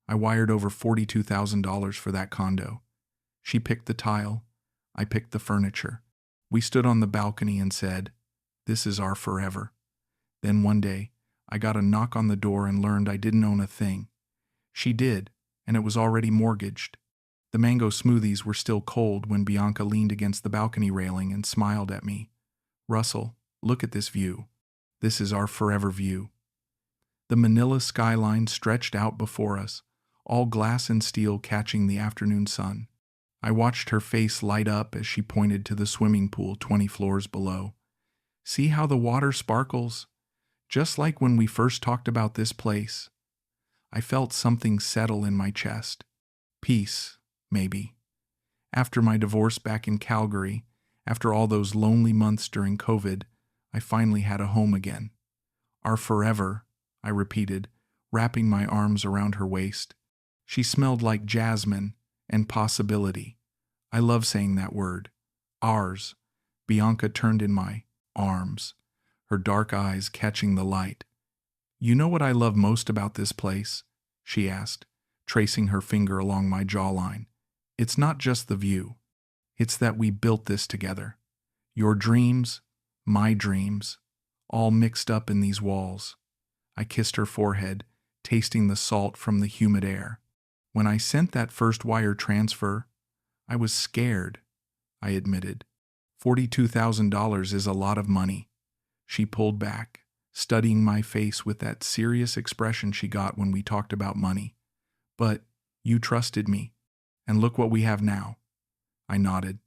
I wired over $42,000 for that condo. She picked the tile. I picked the furniture. We stood on the balcony and said, "This is our forever." Then one day, I got a knock on the door and learned I didn't own a thing. She did, and it was already mortgaged. The mango smoothies were still cold when Bianca leaned against the balcony railing and smiled at me. "Russell, look at this view. This is our forever view." The Manila skyline stretched out before us, all glass and steel catching the afternoon sun. I watched her face light up as she pointed to the swimming pool 20 floors below. "See how the water sparkles? Just like when we first talked about this place." I felt something settle in my chest. Peace, maybe. After my divorce back in Calgary, after all those lonely months during COVID, I finally had a home again. "Our forever," I repeated, wrapping my arms around her waist. She smelled like jasmine and possibility. I love saying that word. Ours. Bianca turned in my arms, her dark eyes catching the light. "You know what I love most about this place?" she asked, tracing her finger along my jawline. "It's not just the view. It's that we built this together. Your dreams, my dreams, all mixed up in these walls." I kissed her forehead, tasting the salt from the humid air. "When I sent that first wire transfer, I was scared," I admitted. $42,000 is a lot of money." She pulled back, studying my face with that serious expression she got when we talked about money. "But you trusted me, and look what we have now." I nodded,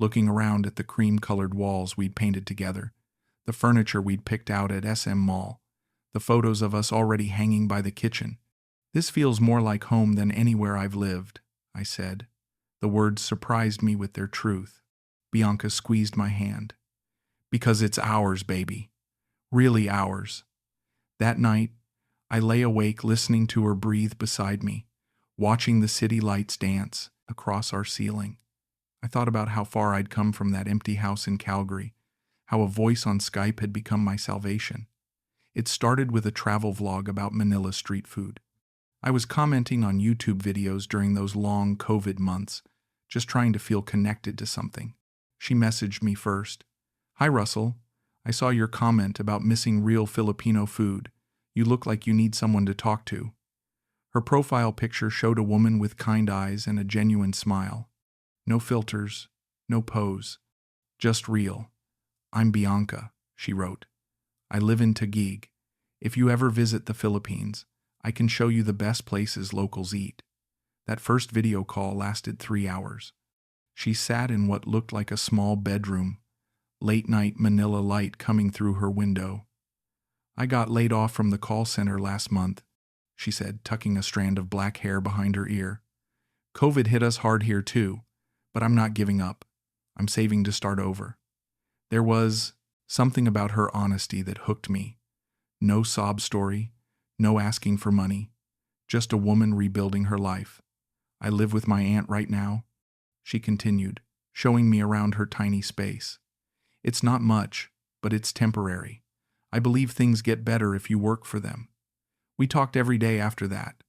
looking around at the cream-colored walls we'd painted together, the furniture we'd picked out at SM Mall, the photos of us already hanging by the kitchen. "This feels more like home than anywhere I've lived," I said. The words surprised me with their truth. Bianca squeezed my hand. "Because it's ours, baby. Really ours." That night, I lay awake listening to her breathe beside me, watching the city lights dance across our ceiling. I thought about how far I'd come from that empty house in Calgary, how a voice on Skype had become my salvation. It started with a travel vlog about Manila street food. I was commenting on YouTube videos during those long COVID months, just trying to feel connected to something. She messaged me first. "Hi Russell, I saw your comment about missing real Filipino food. You look like you need someone to talk to." Her profile picture showed a woman with kind eyes and a genuine smile. No filters, no pose, just real. "I'm Bianca," she wrote. "I live in Taguig. If you ever visit the Philippines, I can show you the best places locals eat." That first video call lasted 3 hours. She sat in what looked like a small bedroom, late-night Manila light coming through her window. "I got laid off from the call center last month," she said, tucking a strand of black hair behind her ear. "COVID hit us hard here too, but I'm not giving up. I'm saving to start over." There was something about her honesty that hooked me. No sob story, no asking for money, just a woman rebuilding her life. "I live with my aunt right now," she continued, showing me around her tiny space. "It's not much, but it's temporary. I believe things get better if you work for them." We talked every day after that.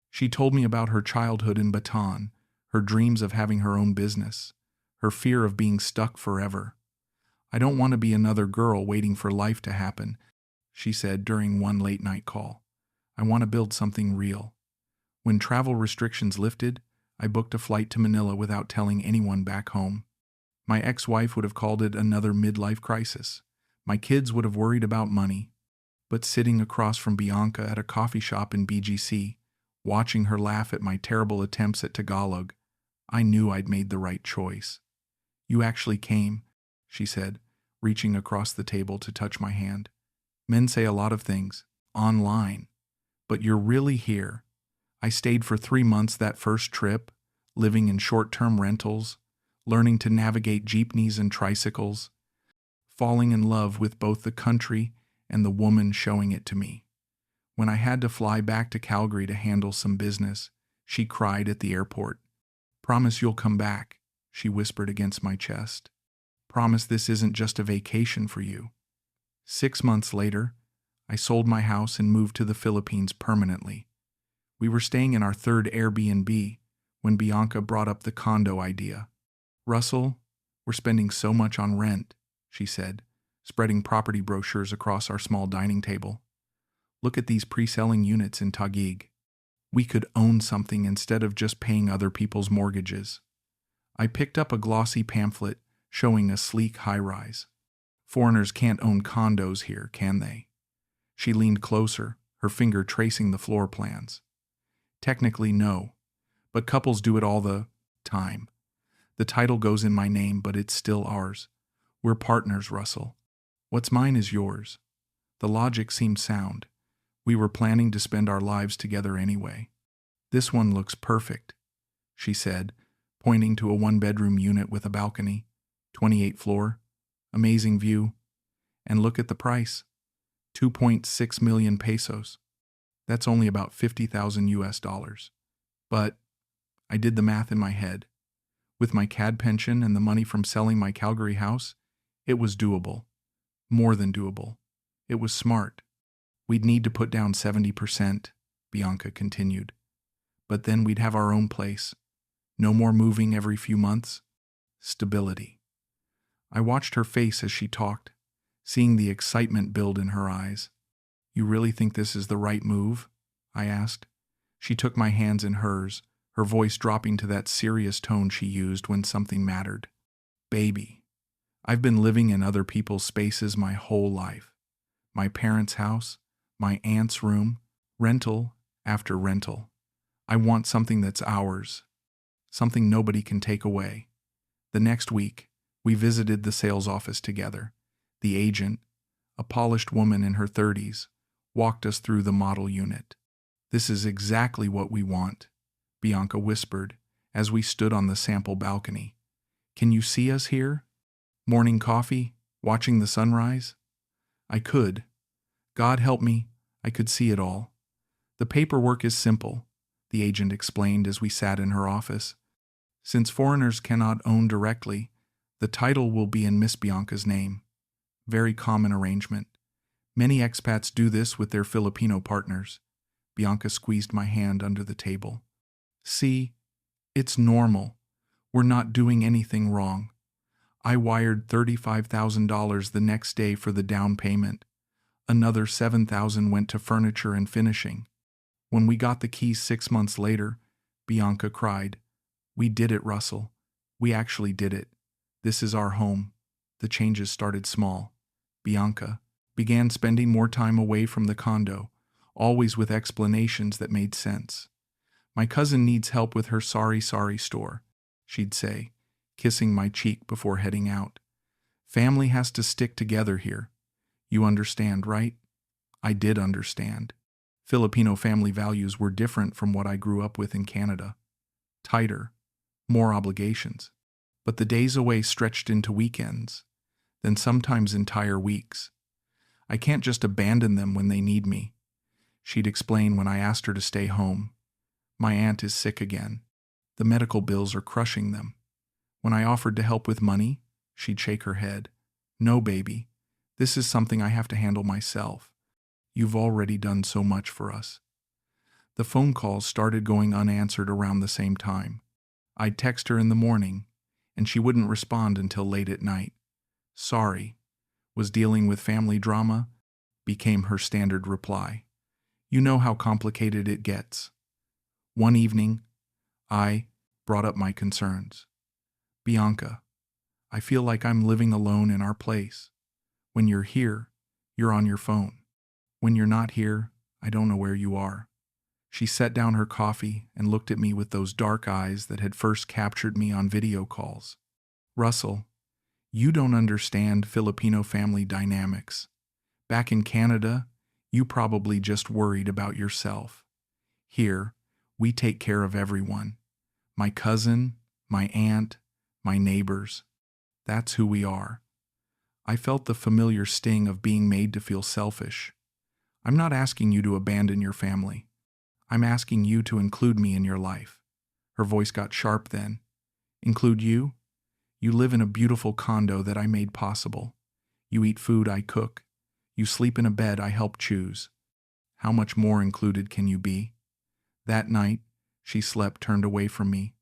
She told me about her childhood in Bataan, her dreams of having her own business, her fear of being stuck forever. "I don't want to be another girl waiting for life to happen," she said during one late-night call. "I want to build something real." When travel restrictions lifted, I booked a flight to Manila without telling anyone back home. My ex-wife would have called it another midlife crisis. My kids would have worried about money. But sitting across from Bianca at a coffee shop in BGC, watching her laugh at my terrible attempts at Tagalog, I knew I'd made the right choice. "You actually came," she said, reaching across the table to touch my hand. "Men say a lot of things, online, but you're really here." I stayed for 3 months that first trip, living in short-term rentals, learning to navigate jeepneys and tricycles, falling in love with both the country and the woman showing it to me. When I had to fly back to Calgary to handle some business, she cried at the airport. "Promise you'll come back," she whispered against my chest. "Promise this isn't just a vacation for you." 6 months later, I sold my house and moved to the Philippines permanently. We were staying in our third Airbnb when Bianca brought up the condo idea. Russell, we're spending so much on rent, she said, spreading property brochures across our small dining table. Look at these pre-selling units in Taguig. We could own something instead of just paying other people's mortgages. I picked up a glossy pamphlet showing a sleek high-rise. Foreigners can't own condos here, can they? She leaned closer, her finger tracing the floor plans. Technically, no, but couples do it all the time. The title goes in my name, but it's still ours. We're partners, Russell. What's mine is yours. The logic seemed sound. We were planning to spend our lives together anyway. This one looks perfect, she said, pointing to a one-bedroom unit with a balcony, 28th floor, amazing view. And look at the price, 2.6 million pesos. That's only about 50,000 US dollars. But I did the math in my head. With my CAD pension and the money from selling my Calgary house, it was doable. More than doable. It was smart. We'd need to put down 70%, Bianca continued. But then we'd have our own place. No more moving every few months. Stability. I watched her face as she talked, seeing the excitement build in her eyes. You really think this is the right move? I asked. She took my hands in hers, her voice dropping to that serious tone she used when something mattered. Baby, I've been living in other people's spaces my whole life. My parents' house, my aunt's room, rental after rental. I want something that's ours, something nobody can take away. The next week, we visited the sales office together. The agent, a polished woman in her 30s, walked us through the model unit. This is exactly what we want, Bianca whispered as we stood on the sample balcony. Can you see us here? Morning coffee, watching the sunrise? I could. God help me, I could see it all. The paperwork is simple, the agent explained as we sat in her office. Since foreigners cannot own directly, the title will be in Miss Bianca's name. Very common arrangement. Many expats do this with their Filipino partners. Bianca squeezed my hand under the table. See, it's normal. We're not doing anything wrong. I wired $35,000 the next day for the down payment. Another $7,000 went to furniture and finishing. When we got the keys 6 months later, Bianca cried, "We did it, Russell. We actually did it. This is our home." The changes started small. Bianca began spending more time away from the condo, always with explanations that made sense. "My cousin needs help with her sorry store," she'd say, kissing my cheek before heading out. "Family has to stick together here. You understand, right?" I did understand. Filipino family values were different from what I grew up with in Canada. Tighter, more obligations. But the days away stretched into weekends, then sometimes entire weeks. I can't just abandon them when they need me, she'd explain when I asked her to stay home. My aunt is sick again. The medical bills are crushing them. When I offered to help with money, she'd shake her head. "No, baby. This is something I have to handle myself. You've already done so much for us." The phone calls started going unanswered around the same time. I'd text her in the morning, and she wouldn't respond until late at night. "Sorry, was dealing with family drama," became her standard reply. You know how complicated it gets. One evening, I brought up my concerns. "Bianca, I feel like I'm living alone in our place. When you're here, you're on your phone. When you're not here, I don't know where you are." She set down her coffee and looked at me with those dark eyes that had first captured me on video calls. "Russell, you don't understand Filipino family dynamics. Back in Canada, you probably just worried about yourself. Here, we take care of everyone. My cousin, my aunt, my neighbors. That's who we are." I felt the familiar sting of being made to feel selfish. "I'm not asking you to abandon your family. I'm asking you to include me in your life." Her voice got sharp then. "Include you? You live in a beautiful condo that I made possible. You eat food I cook. You sleep in a bed I help choose. How much more included can you be?" That night, she slept turned away from me,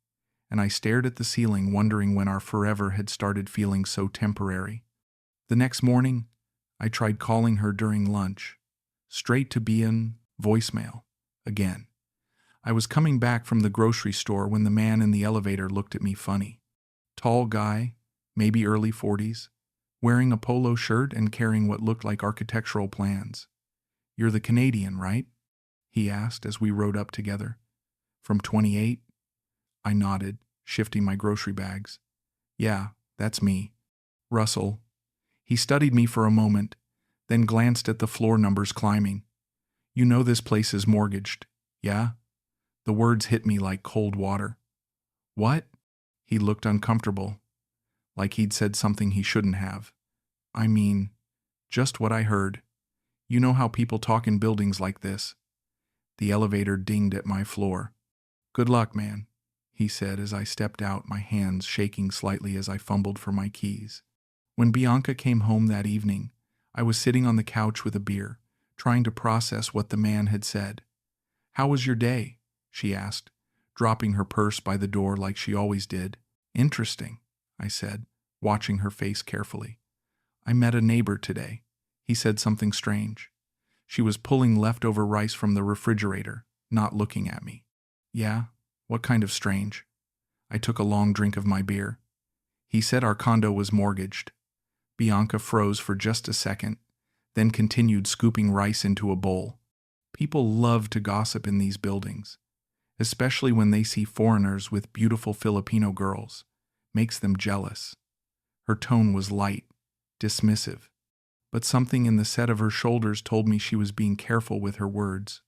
and I stared at the ceiling wondering when our forever had started feeling so temporary. The next morning, I tried calling her during lunch, straight to be in voicemail again. I was coming back from the grocery store when the man in the elevator looked at me funny. Tall guy, maybe early 40s, wearing a polo shirt and carrying what looked like architectural plans. "You're the Canadian, right?" he asked as we rode up together. "From 28? I nodded, shifting my grocery bags. "Yeah, that's me. Russell." He studied me for a moment, then glanced at the floor numbers climbing. "You know this place is mortgaged, yeah?" The words hit me like cold water. "What?" He looked uncomfortable, like he'd said something he shouldn't have. "I mean, just what I heard. You know how people talk in buildings like this." The elevator dinged at my floor. "Good luck, man," he said as I stepped out, my hands shaking slightly as I fumbled for my keys. When Bianca came home that evening, I was sitting on the couch with a beer, trying to process what the man had said. "How was your day?" she asked, dropping her purse by the door like she always did. "Interesting," I said, watching her face carefully. "I met a neighbor today. He said something strange." She was pulling leftover rice from the refrigerator, not looking at me. "Yeah? What kind of strange?" I took a long drink of my beer. "He said our condo was mortgaged." Bianca froze for just a second, then continued scooping rice into a bowl. People love to gossip in these buildings, especially when they see foreigners with beautiful Filipino girls. Makes them jealous. Her tone was light, dismissive, but something in the set of her shoulders told me she was being careful with her words.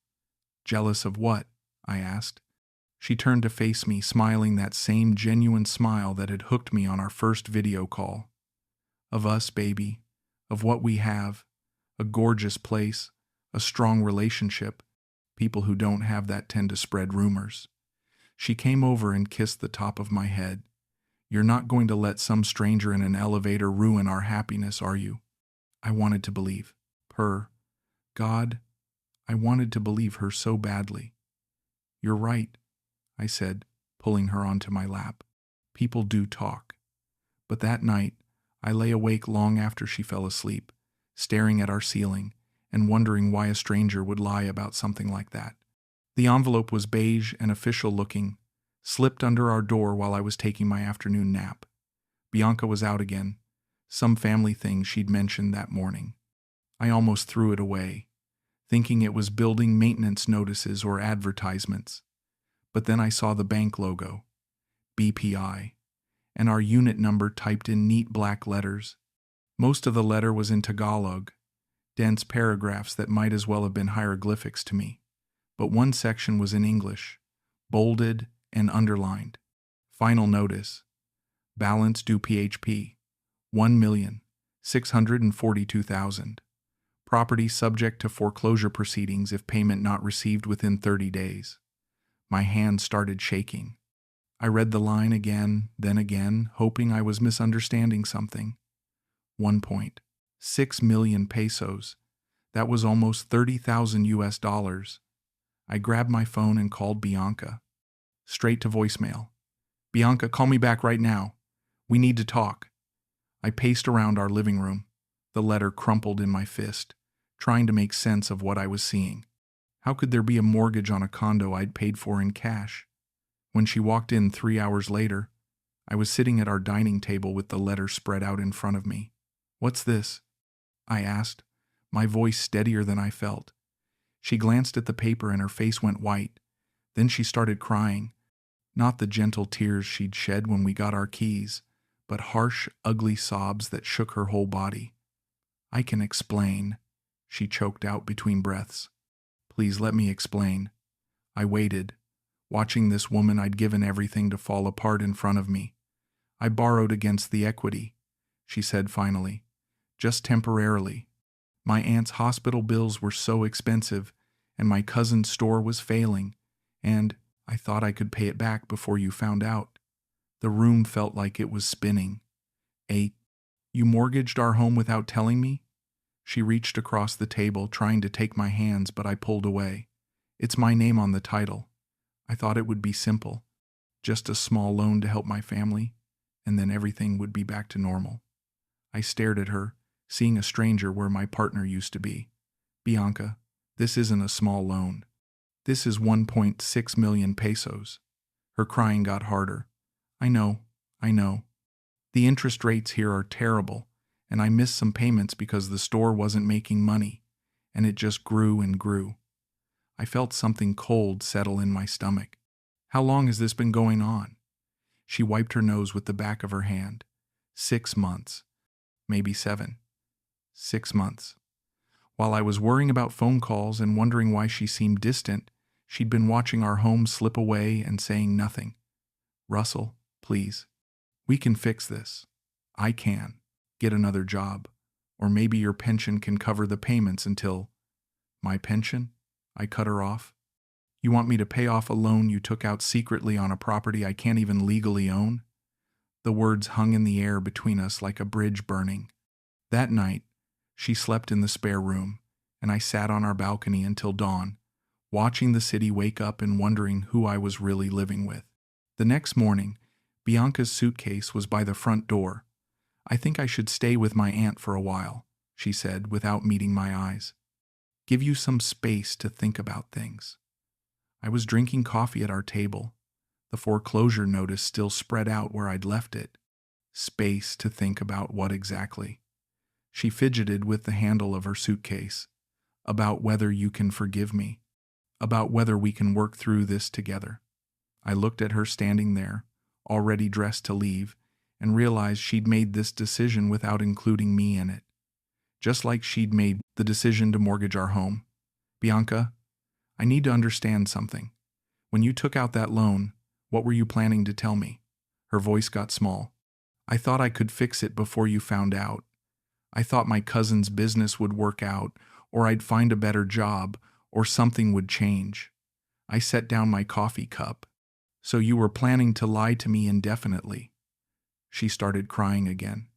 "Jealous of what?" I asked. She turned to face me, smiling that same genuine smile that had hooked me on our first video call. "Of us, baby. Of what we have. A gorgeous place. A strong relationship. People who don't have that tend to spread rumors." She came over and kissed the top of my head. "You're not going to let some stranger in an elevator ruin our happiness, are you?" I wanted to believe her. God, I wanted to believe her so badly. "You're right," I said, pulling her onto my lap. "People do talk." But that night, I lay awake long after she fell asleep, staring at our ceiling and wondering why a stranger would lie about something like that. The envelope was beige and official looking, slipped under our door while I was taking my afternoon nap. Bianca was out again, some family thing she'd mentioned that morning. I almost threw it away, thinking it was building maintenance notices or advertisements. But then I saw the bank logo, BPI, and our unit number typed in neat black letters. Most of the letter was in Tagalog, dense paragraphs that might as well have been hieroglyphics to me. But one section was in English, bolded and underlined. Final notice. Balance due PHP, 1,642,000. Property subject to foreclosure proceedings if payment not received within 30 days. My hand started shaking. I read the line again, then again, hoping I was misunderstanding something. 1.6 million pesos. That was almost 30,000 US dollars. I grabbed my phone and called Bianca. Straight to voicemail. "Bianca, call me back right now. We need to talk." I paced around our living room, the letter crumpled in my fist, trying to make sense of what I was seeing. How could there be a mortgage on a condo I'd paid for in cash? When she walked in 3 hours later, I was sitting at our dining table with the letter spread out in front of me. "What's this?" I asked, my voice steadier than I felt. She glanced at the paper and her face went white. Then she started crying. Not the gentle tears she'd shed when we got our keys, but harsh, ugly sobs that shook her whole body. "I can explain," she choked out between breaths. "Please let me explain." I waited, watching this woman I'd given everything to fall apart in front of me. "I borrowed against the equity," she said finally. "Just temporarily. My aunt's hospital bills were so expensive, and my cousin's store was failing, and I thought I could pay it back before you found out." The room felt like it was spinning. You mortgaged our home without telling me?" She reached across the table, trying to take my hands, but I pulled away. "It's my name on the title. I thought it would be simple, just a small loan to help my family, and then everything would be back to normal. I stared at her, seeing a stranger where my partner used to be. Bianca, this isn't a small loan. This is 1.6 million pesos. Her crying got harder. I know. The interest rates here are terrible, and I missed some payments because the store wasn't making money, and it just grew and grew. I felt something cold settle in my stomach. How long has this been going on? She wiped her nose with the back of her hand. 6 months. Maybe 7. 6 months. While I was worrying about phone calls and wondering why she seemed distant, she'd been watching our home slip away and saying nothing. Russell, please. We can fix this. I can. Get another job. Or maybe your pension can cover the payments until... My pension? I cut her off. You want me to pay off a loan you took out secretly on a property I can't even legally own? The words hung in the air between us like a bridge burning. That night, she slept in the spare room, and I sat on our balcony until dawn, watching the city wake up and wondering who I was really living with. The next morning, Bianca's suitcase was by the front door. I think I should stay with my aunt for a while, she said without meeting my eyes. Give you some space to think about things. I was drinking coffee at our table. The foreclosure notice still spread out where I'd left it. Space to think about what exactly? She fidgeted with the handle of her suitcase. About whether you can forgive me. About whether we can work through this together. I looked at her standing there, already dressed to leave, and realized she'd made this decision without including me in it. Just like she'd made the decision to mortgage our home. Bianca, I need to understand something. When you took out that loan, what were you planning to tell me? Her voice got small. I thought I could fix it before you found out. I thought my cousin's business would work out, or I'd find a better job, or something would change. I set down my coffee cup. So you were planning to lie to me indefinitely. She started crying again.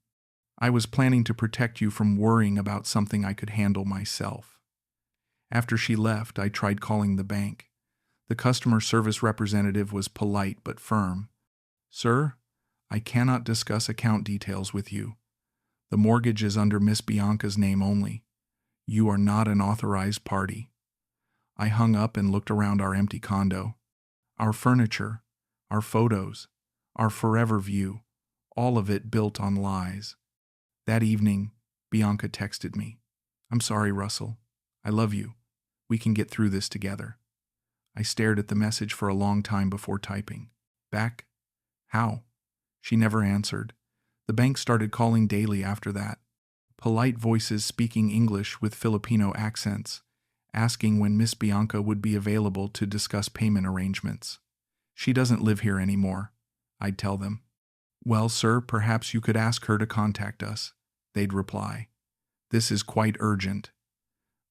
I was planning to protect you from worrying about something I could handle myself. After she left, I tried calling the bank. The customer service representative was polite but firm. Sir, I cannot discuss account details with you. The mortgage is under Miss Bianca's name only. You are not an authorized party. I hung up and looked around our empty condo. Our furniture, our photos, our forever view, all of it built on lies. That evening, Bianca texted me. I'm sorry, Russell. I love you. We can get through this together. I stared at the message for a long time before typing. Back? How? She never answered. The bank started calling daily after that. Polite voices speaking English with Filipino accents, asking when Miss Bianca would be available to discuss payment arrangements. She doesn't live here anymore, I'd tell them. Well, sir, perhaps you could ask her to contact us, they'd reply. This is quite urgent.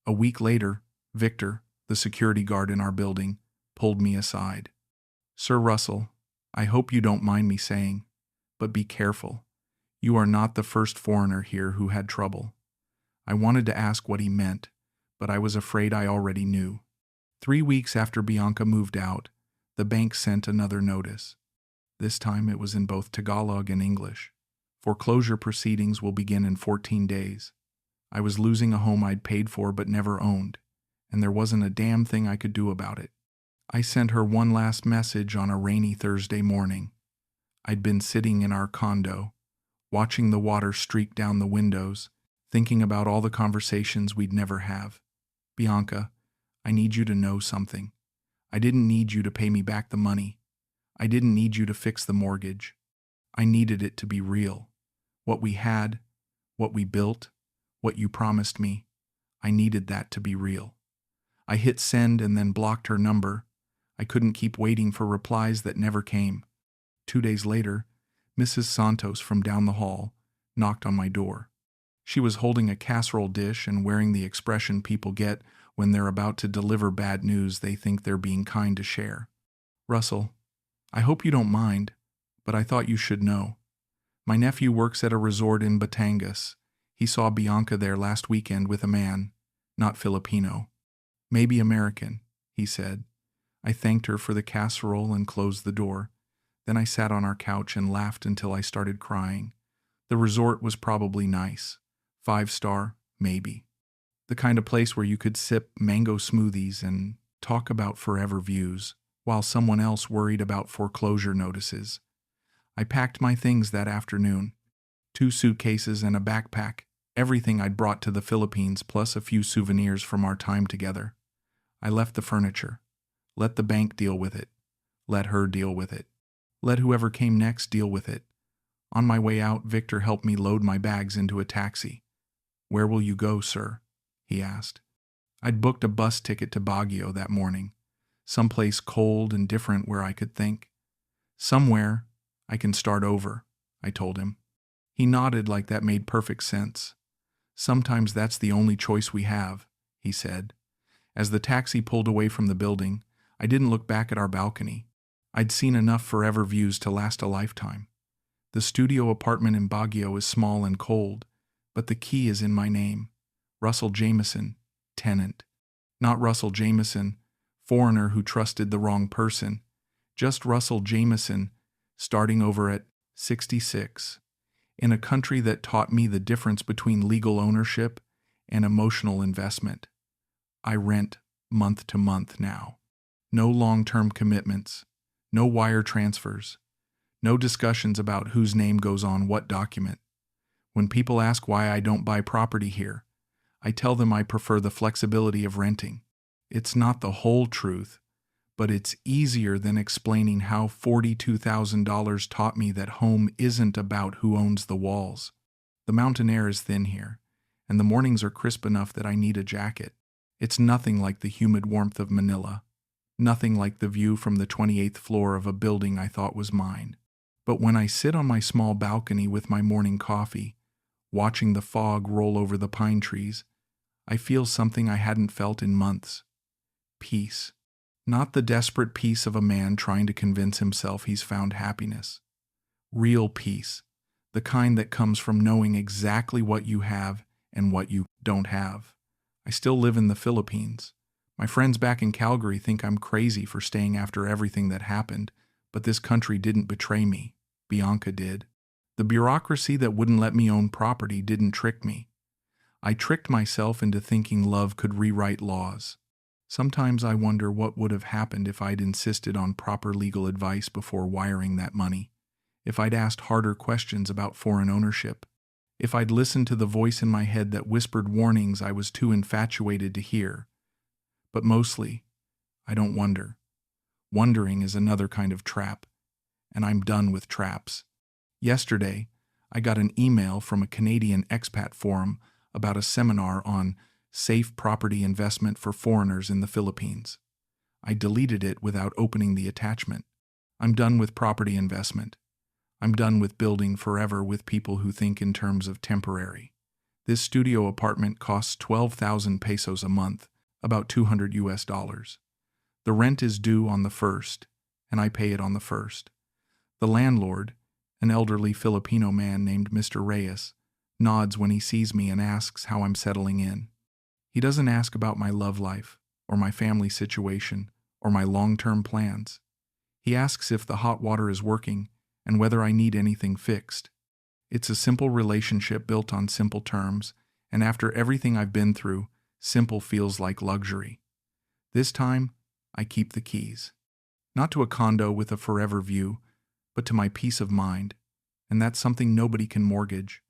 A week later, Victor, the security guard in our building, pulled me aside. Sir Russell, I hope you don't mind me saying, but be careful. You are not the first foreigner here who had trouble. I wanted to ask what he meant, but I was afraid I already knew. 3 weeks after Bianca moved out, the bank sent another notice. This time it was in both Tagalog and English. Foreclosure proceedings will begin in 14 days. I was losing a home I'd paid for but never owned, and there wasn't a damn thing I could do about it. I sent her one last message on a rainy Thursday morning. I'd been sitting in our condo, watching the water streak down the windows, thinking about all the conversations we'd never have. Bianca, I need you to know something. I didn't need you to pay me back the money. I didn't need you to fix the mortgage. I needed it to be real. What we had, what we built, what you promised me, I needed that to be real. I hit send and then blocked her number. I couldn't keep waiting for replies that never came. 2 days later, Mrs. Santos from down the hall knocked on my door. She was holding a casserole dish and wearing the expression people get when they're about to deliver bad news they think they're being kind to share. Russell, I hope you don't mind, but I thought you should know. My nephew works at a resort in Batangas. He saw Bianca there last weekend with a man, not Filipino. Maybe American, he said. I thanked her for the casserole and closed the door. Then I sat on our couch and laughed until I started crying. The resort was probably nice. 5-star, maybe. The kind of place where you could sip mango smoothies and talk about forever views, while someone else worried about foreclosure notices. I packed my things that afternoon. 2 suitcases and a backpack, everything I'd brought to the Philippines plus a few souvenirs from our time together. I left the furniture. Let the bank deal with it. Let her deal with it. Let whoever came next deal with it. On my way out, Victor helped me load my bags into a taxi. "Where will you go, sir?" he asked. I'd booked a bus ticket to Baguio that morning, someplace cold and different where I could think. "Somewhere I can start over," I told him. He nodded like that made perfect sense. "Sometimes that's the only choice we have," he said. As the taxi pulled away from the building, I didn't look back at our balcony. I'd seen enough forever views to last a lifetime. The studio apartment in Baguio is small and cold, but the key is in my name. Russell Jameson, tenant. Not Russell Jameson, foreigner who trusted the wrong person. Just Russell Jameson, starting over at 66. In a country that taught me the difference between legal ownership and emotional investment. I rent month to month now. No long-term commitments. No wire transfers. No discussions about whose name goes on what document. When people ask why I don't buy property here, I tell them I prefer the flexibility of renting. It's not the whole truth, but it's easier than explaining how $42,000 taught me that home isn't about who owns the walls. The mountain air is thin here, and the mornings are crisp enough that I need a jacket. It's nothing like the humid warmth of Manila. Nothing like the view from the 28th floor of a building I thought was mine. But when I sit on my small balcony with my morning coffee, watching the fog roll over the pine trees, I feel something I hadn't felt in months. Peace. Not the desperate peace of a man trying to convince himself he's found happiness. Real peace. The kind that comes from knowing exactly what you have and what you don't have. I still live in the Philippines. My friends back in Calgary think I'm crazy for staying after everything that happened, but this country didn't betray me. Bianca did. The bureaucracy that wouldn't let me own property didn't trick me. I tricked myself into thinking love could rewrite laws. Sometimes I wonder what would have happened if I'd insisted on proper legal advice before wiring that money, if I'd asked harder questions about foreign ownership, if I'd listened to the voice in my head that whispered warnings I was too infatuated to hear. But mostly, I don't wonder. Wondering is another kind of trap, and I'm done with traps. Yesterday, I got an email from a Canadian expat forum about a seminar on safe property investment for foreigners in the Philippines. I deleted it without opening the attachment. I'm done with property investment. I'm done with building forever with people who think in terms of temporary. This studio apartment costs 12,000 pesos a month, about $200. The rent is due on the 1st, and I pay it on the 1st. The landlord, an elderly Filipino man named Mr. Reyes, nods when he sees me and asks how I'm settling in. He doesn't ask about my love life, or my family situation, or my long-term plans. He asks if the hot water is working and whether I need anything fixed. It's a simple relationship built on simple terms, and after everything I've been through, simple feels like luxury. This time, I keep the keys. Not to a condo with a forever view, but to my peace of mind, and that's something nobody can mortgage.